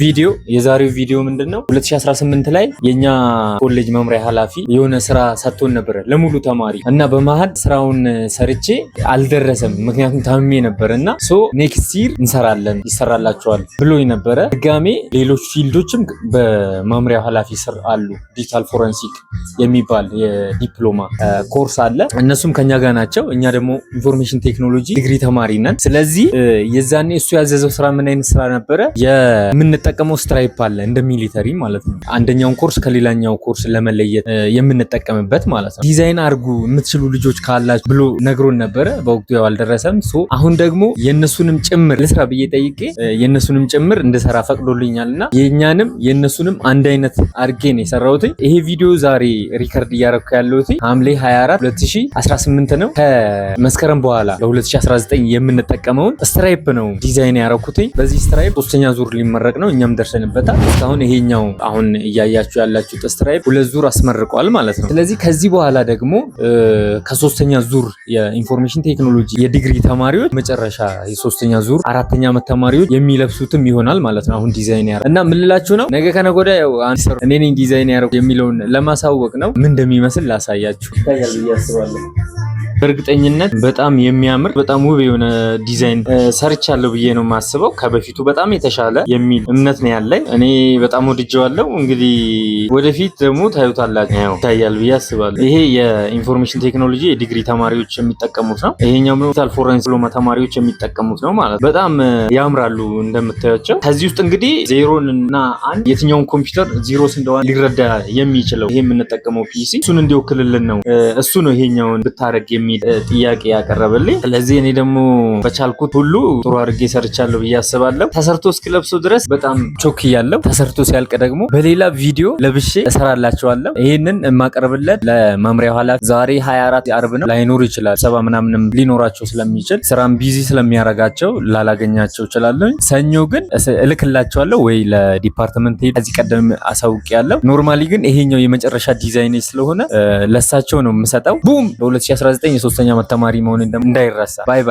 ቪዲዮ የዛሬው ቪዲዮ ምንድነው 2018 ላይ የኛ ኮሌጅ መምሪያ ኃላፊ የሆነ ስራ ሰጥቶን ነበር ለሙሉ ተማሪ እና በመሃል ስራውን ሰርቼ አልደረሰም ምክንያቱም ታምሜ ነበርና ኔክስት ይር እንሰራለን ይሰራላችኋል ብሎኝ ነበረ። ድጋሜ ሌሎች ፊልዶችም በመምሪያው ኃላፊ ስር አሉ። ዲጂታል ፎረንሲክ የሚባል የዲፕሎማ ኮርስ አለ። እነሱም ከኛ ጋር ናቸው። እኛ ደግሞ ኢንፎርሜሽን ቴክኖሎጂ ዲግሪ ተማሪ ነን። ስለዚህ የዛኔ እሱ ያዘዘው ስራ ምን አይነት ስራ ነበረ? የምንጠቀመው ስትራይፕ አለ እንደ ሚሊተሪ ማለት ነው። አንደኛውን ኮርስ ከሌላኛው ኮርስ ለመለየት የምንጠቀምበት ማለት ነው። ዲዛይን አድርጉ የምትችሉ ልጆች ካላችሁ ብሎ ነግሮን ነበረ። በወቅቱ ያው አልደረሰም። አሁን ደግሞ የነሱንም ጭምር ልስራ ብዬ ጠይቄ የነሱንም ጭምር እንድሰራ ፈቅዶልኛልና የኛንም የነሱንም አንድ አይነት አድርጌ ነው የሰራሁት። ይሄ ቪዲዮ ዛሬ ሪከርድ እያደረኩ ያለሁት ሐምሌ 24 2018 ነው። ከመስከረም በኋላ በ2019 የምንጠቀመውን ስትራይፕ ነው ዲዛይን ያደረኩት። በዚህ ስትራይፕ ሶስተኛ ዙር ሊመረቅ ነው። እኛም ደርሰንበታል። እስካሁን ይሄኛው አሁን እያያችሁ ያላችሁት ስትራይፕ ሁለት ዙር አስመርቋል ማለት ነው። ስለዚህ ከዚህ በኋላ ደግሞ ከሶስተኛ ዙር የኢንፎርሜሽን ቴክኖሎጂ የዲግሪ ተማሪዎች መጨረሻ የሶስተኛ ዙር አራተኛ ዓመት ተማሪዎች የሚለብሱትም ይሆናል ማለት ነው። አሁን ዲዛይን ያደረኩት እና ምን ልላችሁ ነው፣ ነገ ከነገ ወዲያ ያው እኔ ነኝ ዲዛይን ያደረኩት የሚለውን ለማሳወቅ ነው። ምን እንደሚመስል ላሳያችሁ። ይታያል ብዬ አስባለሁ። በእርግጠኝነት በጣም የሚያምር በጣም ውብ የሆነ ዲዛይን ሰርቻለሁ ብዬ ነው የማስበው። ከበፊቱ በጣም የተሻለ የሚል እምነት ነው ያለኝ። እኔ በጣም ወድጄዋለሁ። እንግዲህ ወደፊት ደግሞ ታዩታላችሁ። ይታያል ብዬ አስባለሁ። ይሄ የኢንፎርሜሽን ቴክኖሎጂ የዲግሪ ተማሪዎች የሚጠቀሙት ነው። ይሄኛው ዲጂታል ፎረንሲክ ዲፕሎማ ተማሪዎች የሚጠቀሙት ነው ማለት በጣም ያምራሉ እንደምታዩቸው። ከዚህ ውስጥ እንግዲህ ዜሮን እና አንድ የትኛውን ኮምፒውተር ዜሮስ እንደሆነ ሊረዳ የሚችለው ይሄ የምንጠቀመው ፒሲ እሱን እንዲወክልልን ነው። እሱ ነው ይሄኛውን ብታረግ ጥያቄ ያቀረበልኝ። ስለዚህ እኔ ደግሞ በቻልኩት ሁሉ ጥሩ አድርጌ ሰርቻለሁ ብዬ አስባለሁ። ተሰርቶ እስኪለብሰው ድረስ በጣም ቾክ እያለሁ ተሰርቶ ሲያልቅ ደግሞ በሌላ ቪዲዮ ለብሼ እሰራላችኋለሁ። ይሄንን የማቀርብለት ለመምሪያው ኃላፊ ዛሬ 24 አርብ ነው፣ ላይኖር ይችላል። ሰባ ምናምንም ሊኖራቸው ስለሚችል ስራም ቢዚ ስለሚያረጋቸው ላላገኛቸው እችላለሁ። ሰኞ ግን እልክላቸዋለሁ ወይ ለዲፓርትመንት ከዚህ ቀደም አሳውቄያለሁ። ኖርማሊ ግን ይሄኛው የመጨረሻ ዲዛይን ስለሆነ ለሳቸው ነው የምሰጠው። ቡም በ2019 የሶስተኛ ዓመት ተማሪ መሆን እንዳይረሳ። ባይ ባይ።